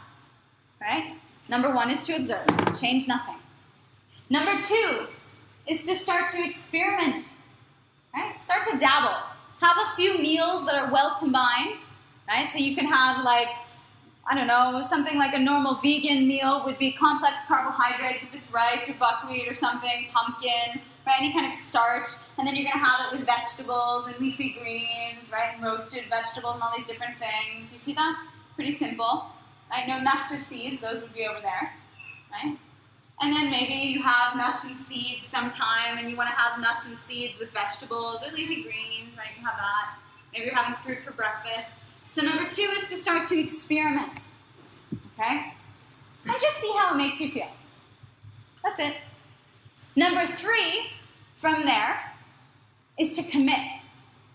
Right? Number 1 is to observe, change nothing. Number 2 is to start to experiment, right? Start to dabble. Have a few meals that are well combined, right? So you can have something like a normal vegan meal would be complex carbohydrates, if it's rice or buckwheat or something, pumpkin, right? Any kind of starch. And then you're going to have it with vegetables and leafy greens, right? And roasted vegetables and all these different things. You see that? Pretty simple. Right? No nuts or seeds, those would be over there, right? And then maybe you have nuts and seeds sometime, and you want to have nuts and seeds with vegetables or leafy greens, right? You have that. Maybe you're having fruit for breakfast. So number 2 is to start to experiment, okay? And just see how it makes you feel. That's it. Number 3, from there, is to commit.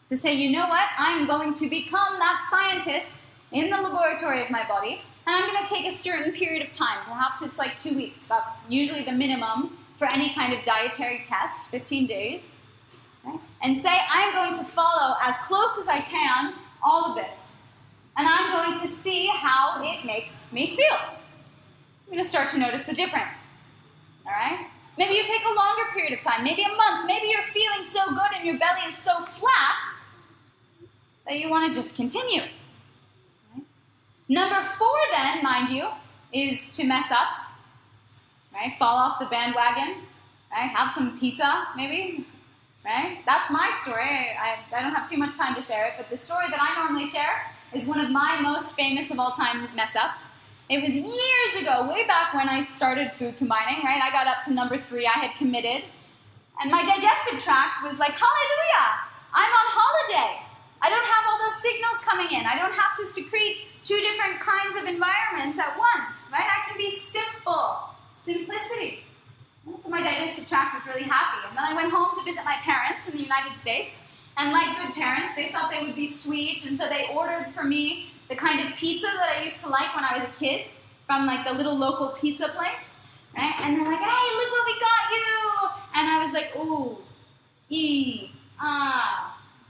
To say, you know what? I'm going to become that scientist in the laboratory of my body, and I'm going to take a certain period of time. Perhaps it's like 2 weeks. That's usually the minimum for any kind of dietary test, 15 days. Okay? And say, I'm going to follow as close as I can all of this. And I'm going to see how it makes me feel. I'm going to start to notice the difference. All right? Maybe you take a longer period of time, maybe a month. Maybe you're feeling so good and your belly is so flat that you want to just continue. Number 4 then, mind you, is to mess up, right? Fall off the bandwagon, right? Have some pizza, maybe, right? That's my story. I don't have too much time to share it, but the story that I normally share is one of my most famous of all time mess-ups. It was years ago, way back when I started food combining, right? I got up to number 3, I had committed, and my digestive tract was like, hallelujah, I'm on holiday. I don't have all those signals coming in. I don't have to secrete 2 different kinds of environments at once, right? I can be simple. Simplicity. So my digestive tract was really happy. And then I went home to visit my parents in the United States. And like good parents, they thought they would be sweet. And so they ordered for me the kind of pizza that I used to like when I was a kid from like the little local pizza place, right? And they're like, hey, look what we got you. And I was like, ooh,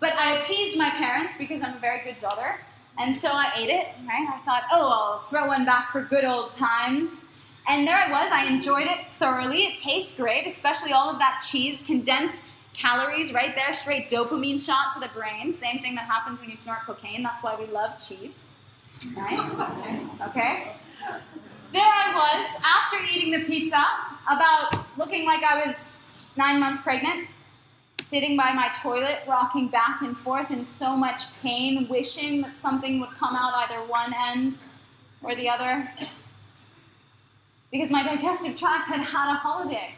But I appeased my parents because I'm a very good daughter. And so I ate it, right? I thought, I'll throw one back for good old times. And there I was. I enjoyed it thoroughly. It tastes great, especially all of that cheese, condensed calories right there, straight dopamine shot to the brain. Same thing that happens when you snort cocaine. That's why we love cheese, right? Okay? There I was, after eating the pizza, about looking like I was 9 months pregnant, sitting by my toilet, rocking back and forth in so much pain, wishing that something would come out either one end or the other. Because my digestive tract had had a holiday,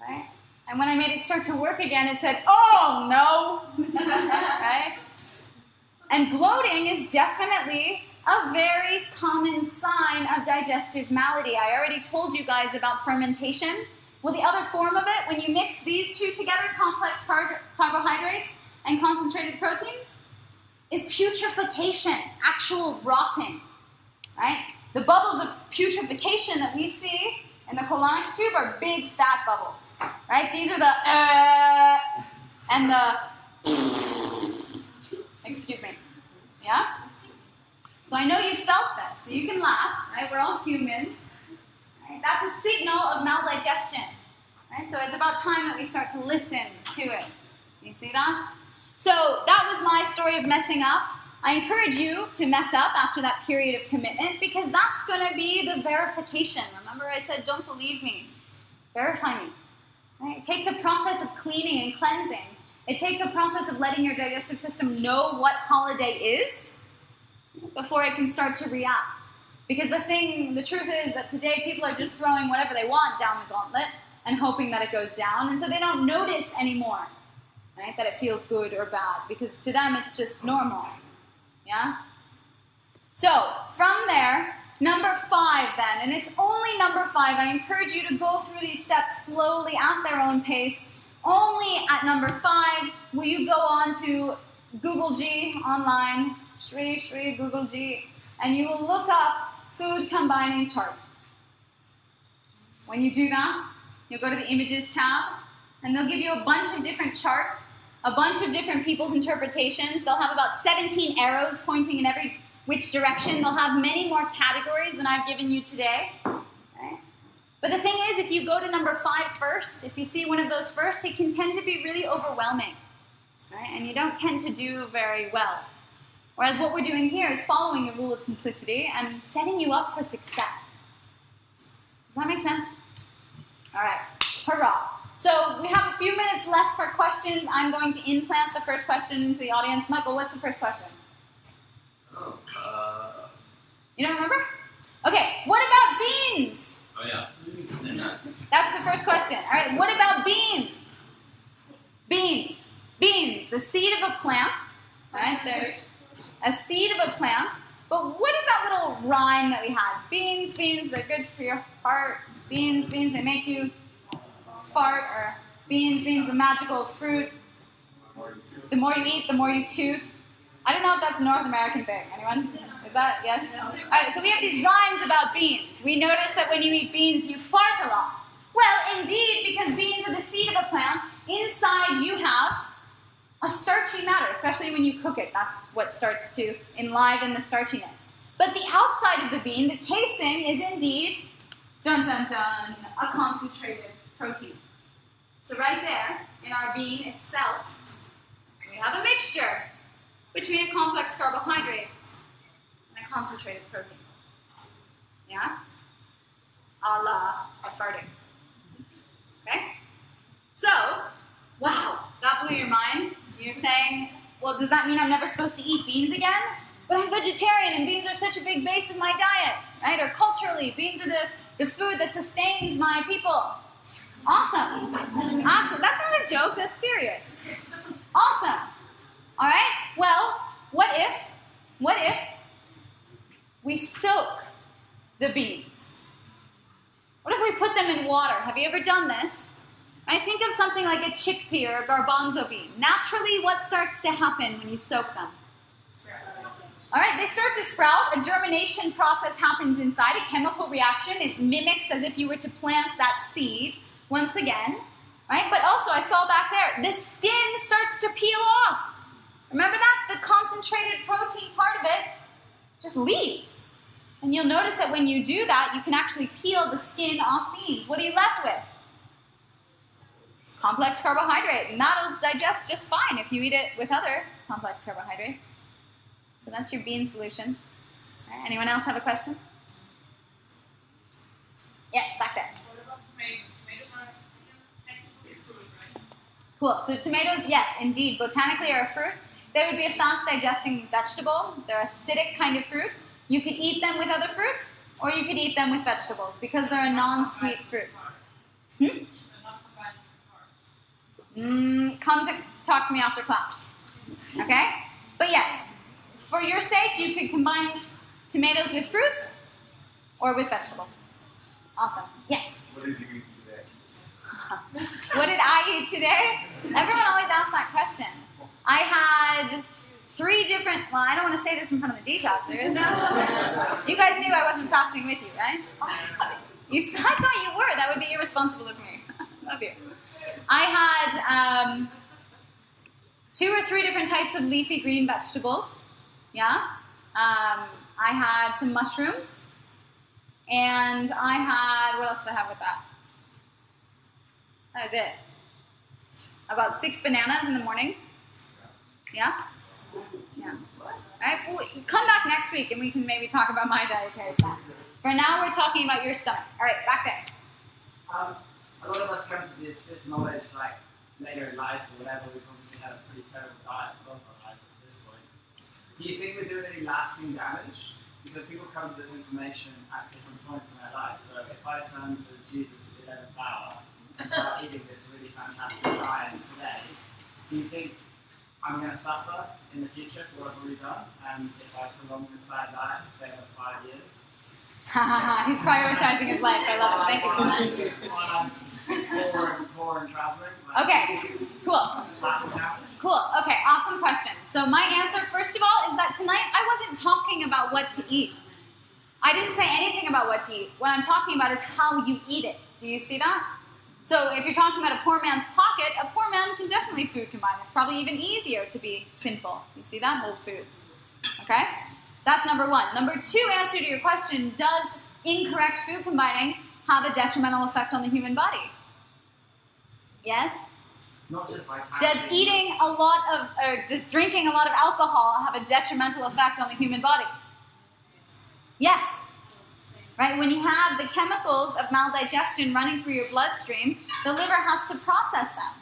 right? And when I made it start to work again, it said, oh, no, right? And bloating is definitely a very common sign of digestive malady. I already told you guys about fermentation. Well, the other form of it, when you mix these 2 together, complex carbohydrates and concentrated proteins, is putrefaction, actual rotting, right? The bubbles of putrefaction that we see in the colonic tube are big fat bubbles, right? These are the and the excuse me, yeah? So I know you felt this, so you can laugh, right? We're all humans. Right? That's a signal of maldigestion, right? So it's about time that we start to listen to it. You see that? So that was my story of messing up. I encourage you to mess up after that period of commitment because that's going to be the verification. Remember I said, don't believe me. Verify me. Right? It takes a process of cleaning and cleansing. It takes a process of letting your digestive system know what holiday is before it can start to react. Because the truth is that today people are just throwing whatever they want down the gauntlet and hoping that it goes down. And so they don't notice anymore, right, that it feels good or bad. Because to them it's just normal. Yeah? So, from there, number 5 then, and it's only number 5. I encourage you to go through these steps slowly at their own pace. Only at number 5 will you go on to Google G online, Shri Google G, and you will look up food combining chart. When you do that, you'll go to the images tab, and they'll give you a bunch of different charts, a bunch of different people's interpretations. They'll have about 17 arrows pointing in every which direction. They'll have many more categories than I've given you today. But the thing is, if you go to number 5 first, if you see one of those first, it can tend to be really overwhelming, right? And you don't tend to do very well. Whereas what we're doing here is following the rule of simplicity and setting you up for success. Does that make sense? All right, hurrah. So we have a few minutes left for questions. I'm going to implant the first question into the audience. Michael, what's the first question? You don't remember? Okay, what about beans? Oh, yeah. That's the first question. All right, what about beans? Beans. Beans, the seed of a plant. All right, there's a seed of a plant. But what is that little rhyme that we had? Beans, beans, they're good for your heart. Beans, beans, they make you fart. Or beans, beans, the magical fruit. The more you eat, the more you toot. I don't know if that's a North American thing. Anyone? Is that? Yes? All right, so we have these rhymes about beans. We notice that when you eat beans, you fart a lot. Well, indeed, because beans are the seed of a plant, inside you have a starchy matter, especially when you cook it. That's what starts to enliven the starchiness. But the outside of the bean, the casing, is indeed, dun dun dun, a concentrated protein. So right there, in our bean itself, we have a mixture between a complex carbohydrate and a concentrated protein. Yeah? A la a farting. Okay? So, wow, that blew your mind. You're saying, well, does that mean I'm never supposed to eat beans again? But I'm vegetarian and beans are such a big base of my diet, right? Or culturally, beans are the food that sustains my people. Awesome. Awesome. That's not a joke, that's serious. Awesome. All right, well, what if we soak the beans? What if we put them in water? Have you ever done this? I think of something like a chickpea or a garbanzo bean. Naturally, what starts to happen when you soak them? All right, they start to sprout. A germination process happens inside, a chemical reaction. It mimics as if you were to plant that seed once again, right? But also, I saw back there, the skin starts to peel off. Remember that? The concentrated protein part of it just leaves. And you'll notice that when you do that, you can actually peel the skin off beans. What are you left with? Complex carbohydrate. And that'll digest just fine if you eat it with other complex carbohydrates. So that's your bean solution. All right, anyone else have a question? Yes, back there. What about tomatoes? Tomatoes are technically a fruit, right? Cool. So tomatoes, yes, indeed, botanically are a fruit. They would be a fast-digesting vegetable. They're acidic kind of fruit. You could eat them with other fruits, or you could eat them with vegetables, because they're a non-sweet fruit. Come to talk to me after class. Okay? But yes, for your sake, you could combine tomatoes with fruits or with vegetables. Awesome. Yes? What did you eat today? What did I eat today? Everyone always asks that question. I had 3 different, well, I don't want to say this in front of the detoxers. You guys knew I wasn't fasting with you, right? I thought you were. That would be irresponsible of me. Love you. I had 2 or 3 different types of leafy green vegetables. Yeah. I had some mushrooms. And I had, what else did I have with that? That was it. About 6 bananas in the morning. Yeah? Yeah. All right, well, come back next week and we can maybe talk about my dietary plan. For now, we're talking about your stomach. All right, back there. A lot of us come to this knowledge like later in life or whatever. We've obviously had a pretty terrible diet for our life at this point. Do you think we're doing any lasting damage? Because people come to this information at different points in their life. So if I turn to Jesus at the 11th hour and start eating this really fantastic diet today, do you think I'm going to suffer in the future for what I've already done? And if I prolong this bad diet for, say, about 5 years? He's prioritizing his life. I love it. Thank you so much. While I'm poor and traveling. Okay, cool. Cool. Okay, awesome question. So my answer, first of all, is that tonight I wasn't talking about what to eat. I didn't say anything about what to eat. What I'm talking about is how you eat it. Do you see that? So if you're talking about a poor man's pocket, a poor man can definitely food combine. It's probably even easier to be simple. You see that? Whole foods. Okay? That's number 1. Number 2, answer to your question, does incorrect food combining have a detrimental effect on the human body? Yes? Not just vitality. Does eating a lot of, or does drinking a lot of alcohol have a detrimental effect on the human body? Yes. Right? When you have the chemicals of maldigestion running through your bloodstream, the liver has to process them.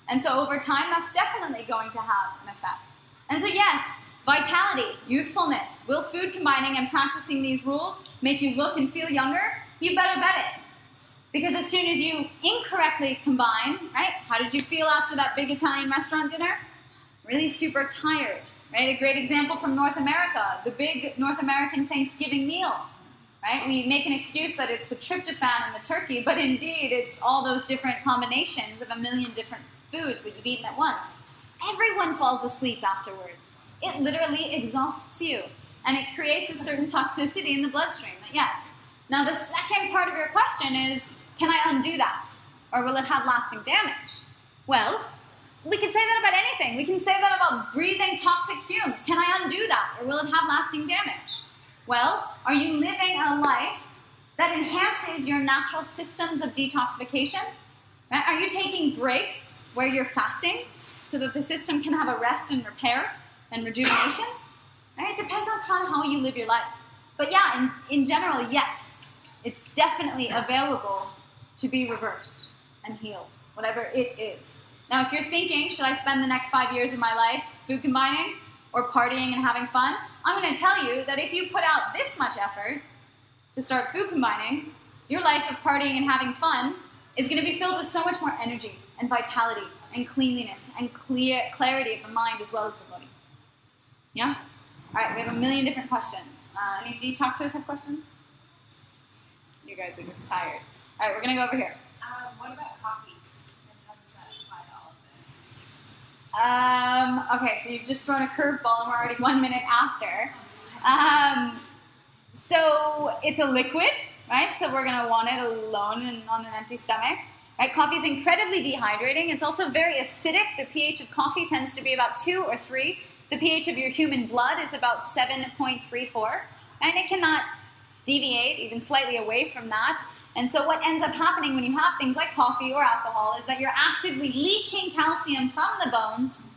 And so over time, that's definitely going to have an effect. And so yes, vitality, youthfulness, will food combining and practicing these rules make you look and feel younger? You better bet it. Because as soon as you incorrectly combine, right? How did you feel after that big Italian restaurant dinner? Really super tired, right? A great example from North America, the big North American Thanksgiving meal, right? We make an excuse that it's the tryptophan and the turkey, but indeed it's all those different combinations of a million different foods that you've eaten at once. Everyone falls asleep afterwards. It literally exhausts you, and it creates a certain toxicity in the bloodstream. Yes. Now the second part of your question is, can I undo that? Or will it have lasting damage? Well, we can say that about anything. We can say that about breathing toxic fumes. Can I undo that? Or will it have lasting damage? Well, are you living a life that enhances your natural systems of detoxification? Right? Are you taking breaks where you're fasting so that the system can have a rest and repair and rejuvenation? Right? It depends upon how you live your life. But yeah, in general, yes, it's definitely available to be reversed and healed, whatever it is. Now, if you're thinking, should I spend the next 5 years of my life food combining or partying and having fun? I'm going to tell you that if you put out this much effort to start food combining, your life of partying and having fun is going to be filled with so much more energy and vitality and cleanliness and clarity of the mind as well as the body. Yeah? All right, we have a million different questions. Any detoxers have questions? You guys are just tired. All right, we're going to go over here. What about coffee? And how does that apply to all of this? Okay, so you've just thrown a curveball and we're already 1 minute after. So it's a liquid, right? So we're going to want it alone and on an empty stomach. Right? Coffee is incredibly dehydrating. It's also very acidic. The pH of coffee tends to be about 2 or 3. The pH of your human blood is about 7.34. And it cannot deviate even slightly away from that. And so what ends up happening when you have things like coffee or alcohol is that you're actively leaching calcium from the bones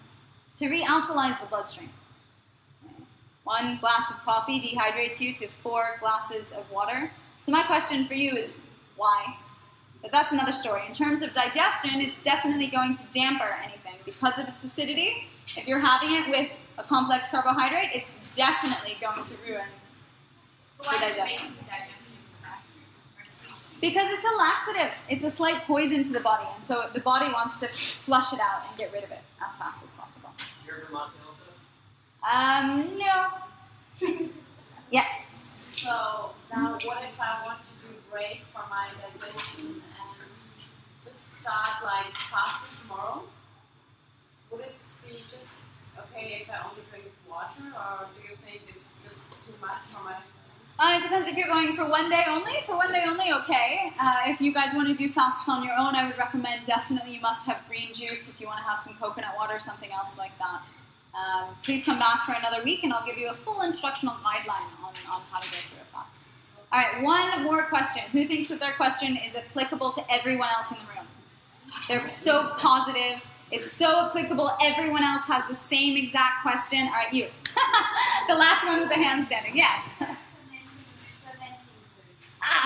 to realkalize the bloodstream. 1 glass of coffee dehydrates you to 4 glasses of water. So my question for you is, why? But that's another story. In terms of digestion, it's definitely going to damper anything because of its acidity. If you're having it with a complex carbohydrate, it's definitely going to ruin the digestion. Because it's a laxative. It's a slight poison to the body, and so the body wants to flush it out and get rid of it as fast as possible. You're a Vermont also? No. Yes. So now what if I want to do a break for my digestion and just start like fasting tomorrow? Would it be just okay if I only drink water, or do you think it's just too much for my... It depends if you're going for 1 day only. For 1 day only, okay. If you guys want to do fasts on your own, I would recommend definitely you must have green juice if you want to have some coconut water or something else like that. Please come back for another week and I'll give you a full instructional guideline on how to go through a fast. All right, one more question. Who thinks that their question is applicable to everyone else in the room? They're so positive. It's so applicable. Everyone else has the same exact question. All right, you. The last one with the hand standing. Yes.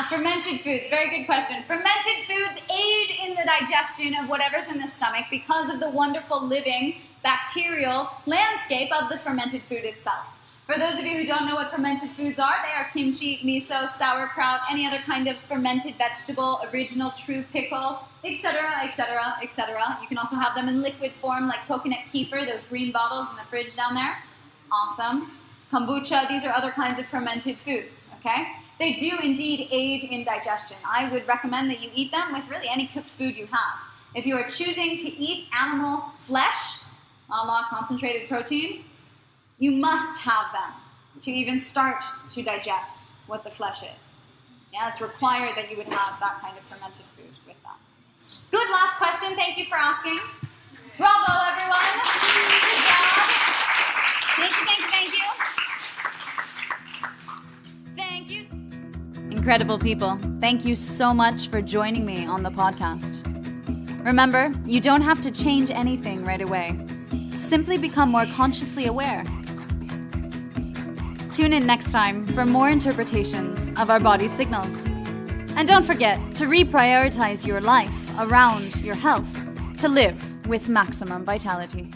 Fermented foods. Very good question. Fermented foods aid in the digestion of whatever's in the stomach because of the wonderful living bacterial landscape of the fermented food itself. For those of you who don't know what fermented foods are, they are kimchi, miso, sauerkraut, any other kind of fermented vegetable, original true pickle, etc., etc., etc. You can also have them in liquid form like coconut kefir, those green bottles in the fridge down there. Awesome. Kombucha, these are other kinds of fermented foods, okay? They do indeed aid in digestion. I would recommend that you eat them with really any cooked food you have. If you are choosing to eat animal flesh, a la concentrated protein, you must have them to even start to digest what the flesh is. Yeah, it's required that you would have that kind of fermented food with that. Good, last question. Thank you for asking. Bravo, everyone. Good job. Thank you, thank you, thank you. Thank you. incredible people. Thank you so much for joining me on the podcast. Remember, you don't have to change anything right away. Simply become more consciously aware. Tune in next time for more interpretations of our body's signals. And don't forget to reprioritize your life around your health to live with maximum vitality.